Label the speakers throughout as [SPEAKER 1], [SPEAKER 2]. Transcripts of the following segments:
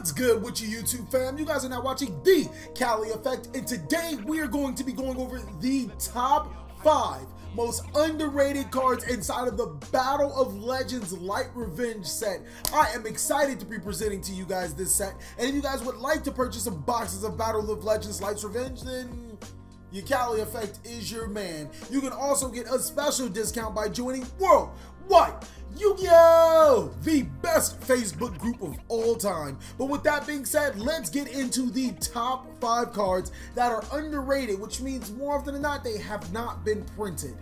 [SPEAKER 1] What's good with you YouTube fam? You guys are now watching The Cali Effect, and today we are going to be going over the top 5 most underrated cards inside of the Battle of Legends Light Revenge set. I am excited to be presenting to you guys this set, and if you guys would like to purchase some boxes of Battle of Legends Light Revenge, then TheCaliEffect is your man. You can also get a special discount by joining Worldwide Yu-Gi-Oh! The best Facebook group of all time. But with that being said, let's get into the top 5 cards that are underrated, which means more often than not, they have not been printed.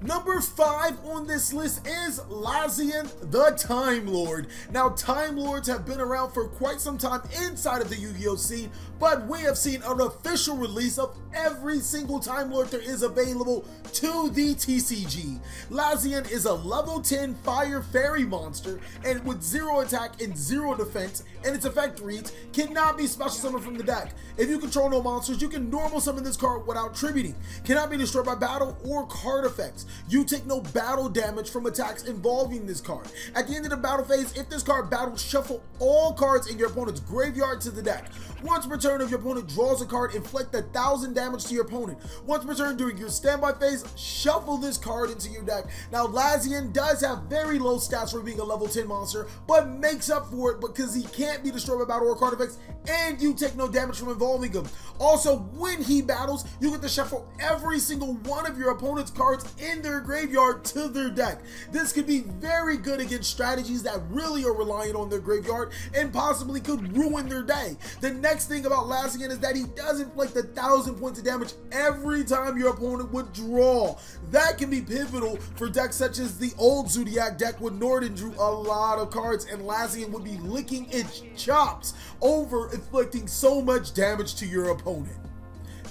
[SPEAKER 1] Number 5 on this list is Lazian the Time Lord. Now, Time Lords have been around for quite some time inside of the Yu-Gi-Oh scene, but we have seen an official release of every single Time Lord there is available to the TCG. Lazian is a level 10 fire fairy monster, and with 0 attack and 0 defense, and its effect reads, cannot be special summoned from the deck. If you control no monsters, you can normal summon this card without tributing. Cannot be destroyed by battle or card effects. You take no battle damage from attacks involving this card. At the end of the battle phase, if this card battles, shuffle all cards in your opponent's graveyard to the deck. Once per turn, if your opponent draws a card, inflict 1,000 damage to your opponent. Once per turn during your standby phase, shuffle this card into your deck. Now, Lazian does have very low stats for being a level 10 monster, but makes up for it because he can't be destroyed by battle or card effects, and you take no damage from involving him. Also, when he battles, you get to shuffle every single one of your opponent's cards in their graveyard to their deck. This could be very good against strategies that really are reliant on their graveyard and possibly could ruin their day. The next thing about Lazian is that he does inflict 1,000 points of damage every time your opponent would draw. That can be pivotal for decks such as the old Zodiac deck when Norden drew a lot of cards, and Lazian would be licking its chops over inflicting so much damage to your opponent.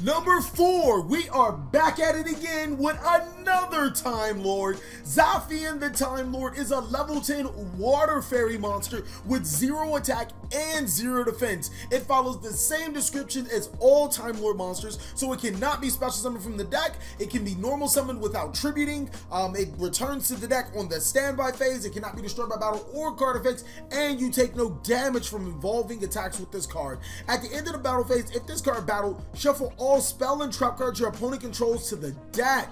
[SPEAKER 1] Number 4, we are back at it again with another Time Lord. Zafian the Time Lord is a level 10 water fairy monster with 0 attack and 0 defense. It follows the same description as all Time Lord monsters, so it cannot be special summoned from the deck. It can be normal summoned without tributing. It returns to the deck on the standby phase. It cannot be destroyed by battle or card effects, and you take no damage from involving attacks with this card. At the end of the battle phase, if this card battled, shuffle all spell and trap cards your opponent controls to the deck.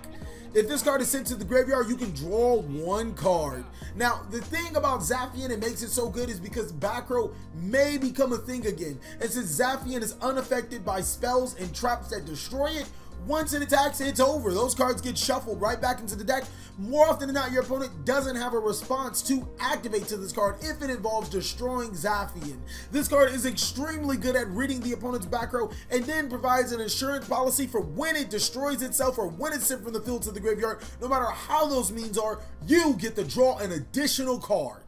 [SPEAKER 1] If this card is sent to the graveyard, you can draw 1 card. Now, the thing about Zafian that makes it so good is because back row may become a thing again. And since Zafian is unaffected by spells and traps that destroy it, once it attacks, it's over. Those cards get shuffled right back into the deck. More often than not, your opponent doesn't have a response to activate to this card if it involves destroying Zafian. This card is extremely good at ridding the opponent's back row and then provides an insurance policy for when it destroys itself or when it's sent from the field to the graveyard. No matter how those means are, you get to draw an additional card.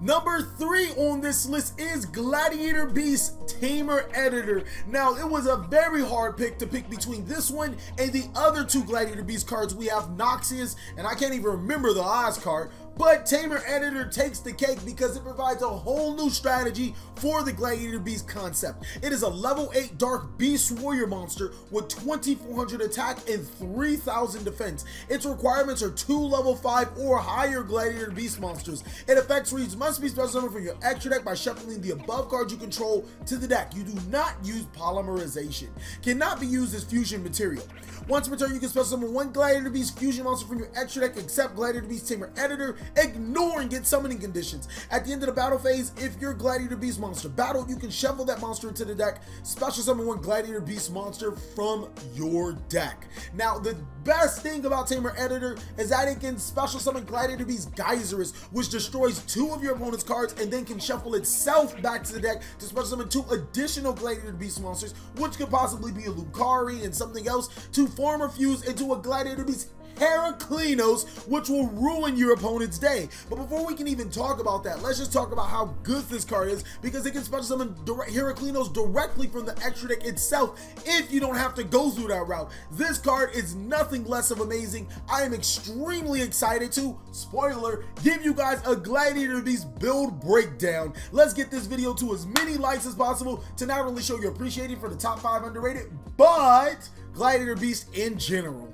[SPEAKER 1] Number 3 on this list is Gladiator Beast Tamer Editor. Now, it was a very hard pick to pick between this one and the other 2 Gladiator Beast cards. We have Noxious, and I can't even remember the Oz card, but Tamer Editor takes the cake because it provides a whole new strategy for the Gladiator Beast concept. It is a level 8 Dark Beast Warrior monster with 2,400 attack and 3,000 defense. Its requirements are 2 level 5 or higher Gladiator Beast monsters. It effects reads must be special summoned from your extra deck by shuffling the above cards you control to the deck. You do not use polymerization. Cannot be used as fusion material. Once per turn, you can special summon 1 Gladiator Beast fusion monster from your extra deck except Gladiator Beast Tamer Editor, ignoring its summoning conditions. At the end of the battle phase, if your Gladiator Beast monster battled, you can shuffle that monster into the deck, special summon 1 Gladiator Beast monster from your deck. Now, the best thing about Tamer Editor is that it can special summon Gladiator Beast Geyserus, which destroys 2 of your opponent's cards and then can shuffle itself back to the deck to special summon 2 additional Gladiator Beast monsters, which could possibly be a Lucari and something else, to form or fuse into a Gladiator Beast Heraclinos, which will ruin your opponent's day. But before we can even talk about that, let's just talk about how good this card is, because it can special summon Heraclinos directly from the extra deck itself if you don't have to go through that route. This card is nothing less of amazing. I am extremely excited to, spoiler, give you guys a Gladiator Beast build breakdown. Let's get this video to as many likes as possible to not only show your appreciation for the top 5 underrated, but Gladiator Beast in general.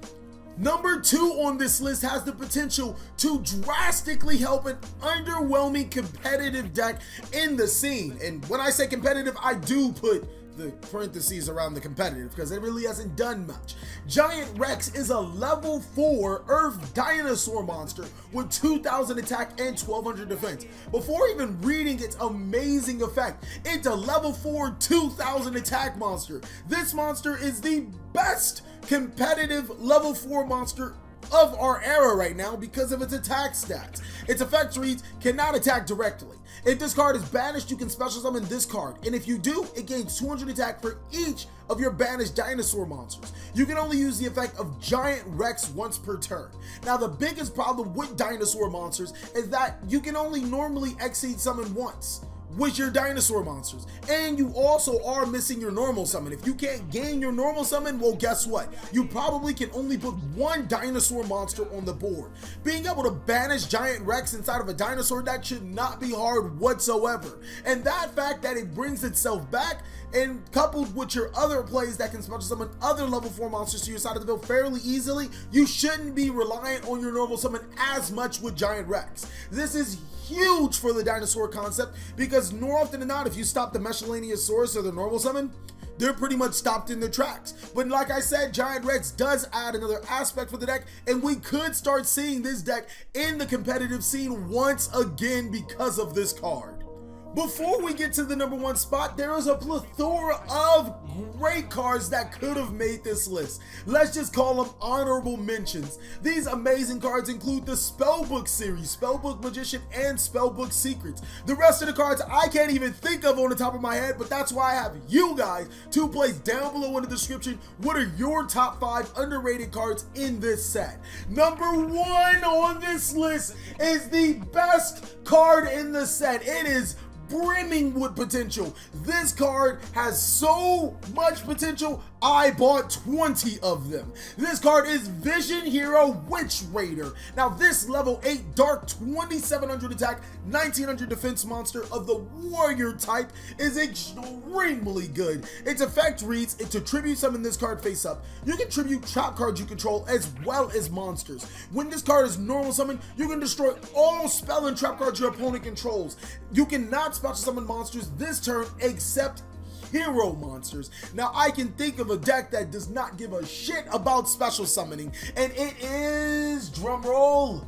[SPEAKER 1] Number 2 on this list has the potential to drastically help an underwhelming competitive deck in the scene. And when I say competitive, I do put the parentheses around the competitive because it really hasn't done much. Giant Rex is a level 4 Earth Dinosaur monster with 2000 attack and 1200 defense. Before even reading its amazing effect, it's a level 4 2000 attack monster. This monster is the best competitive level 4 monster of our era right now because of its attack stats. Its effect reads, cannot attack directly. If this card is banished, you can special summon this card, and if you do, it gains 200 attack for each of your banished dinosaur monsters. You can only use the effect of Giant Rex once per turn. Now, the biggest problem with dinosaur monsters is that you can only normally exceed summon once with your dinosaur monsters, and you also are missing your normal summon. If you can't gain your normal summon, well, guess what? You probably can only put one dinosaur monster on the board. Being able to banish Giant Rex inside of a dinosaur deck should not be hard whatsoever, and that fact that it brings itself back, and coupled with your other plays that can special summon other level 4 monsters to your side of the field fairly easily, you shouldn't be reliant on your normal summon as much with Giant Rex. This is huge for the dinosaur concept because more often than not, if you stop the Meshalaniasaurus or the normal summon, they're pretty much stopped in their tracks. But like I said, Giant Rex does add another aspect for the deck, and we could start seeing this deck in the competitive scene once again because of this card. Before we get to the number 1 spot, there is a plethora of great cards that could have made this list. Let's just call them honorable mentions. These amazing cards include the Spellbook series, Spellbook Magician, and Spellbook Secrets. The rest of the cards I can't even think of on the top of my head, but that's why I have you guys to place down below in the description what are your top 5 underrated cards in this set. Number 1 on this list is the best card in the set. It is brimming with potential. This card has so much potential, I bought 20 of them. This card is Vision Hero Witch Raider. Now this level 8 dark 2700 attack, 1900 defense monster of the warrior type is extremely good. Its effect reads, to tribute summon this card face up, you can tribute trap cards you control as well as monsters. When this card is normal summon, you can destroy all spell and trap cards your opponent controls. You cannot special summon monsters this turn except hero monsters. Now I can think of a deck that does not give a shit about special summoning, and it is, drumroll,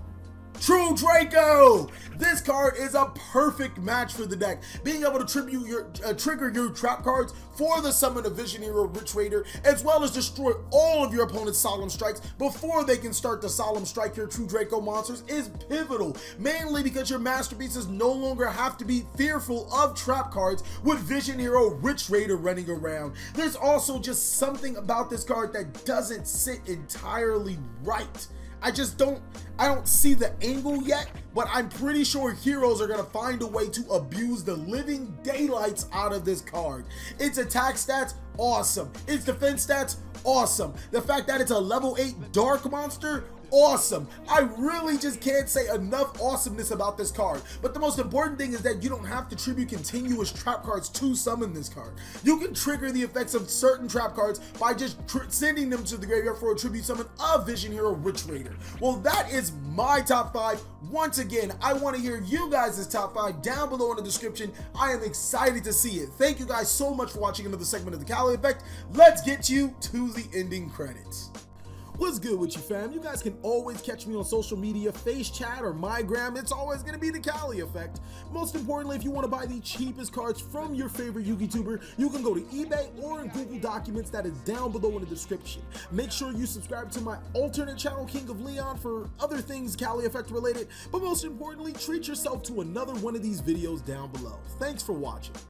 [SPEAKER 1] True Draco. This card is a perfect match for the deck. Being able to trigger your trap cards for the summon of Vision Hero Witch Raider, as well as destroy all of your opponent's Solemn Strikes before they can start to Solemn Strike your True Draco monsters is pivotal, mainly because your masterpieces no longer have to be fearful of trap cards with Vision Hero Witch Raider running around. There's also just something about this card that doesn't sit entirely right. I don't see the angle yet, but I'm pretty sure heroes are going to find a way to abuse the living daylights out of this card. Its attack stats, awesome. Its defense stats, awesome. The fact that it's a level 8 dark monster, awesome. I really just can't say enough awesomeness about this card. But the most important thing is that you don't have to tribute continuous trap cards to summon this card. You can trigger the effects of certain trap cards by just sending them to the graveyard for a tribute summon of Vision Hero Witch Raider. Well, that is my top 5. Once again, I want to hear you guys' top 5 down below in the description. I am excited to see it. Thank you guys so much for watching another segment of the Cali Effect. Let's get you to the ending credits. What's good with you, fam? You guys can always catch me on social media, Face Chat or MyGram. It's always going to be the Cali Effect. Most importantly, if you want to buy the cheapest cards from your favorite YouTuber, you can go to eBay or in Google Documents. That is down below in the description. Make sure you subscribe to my alternate channel, King of Leon, for other things Cali Effect related. But most importantly, treat yourself to another one of these videos down below. Thanks for watching.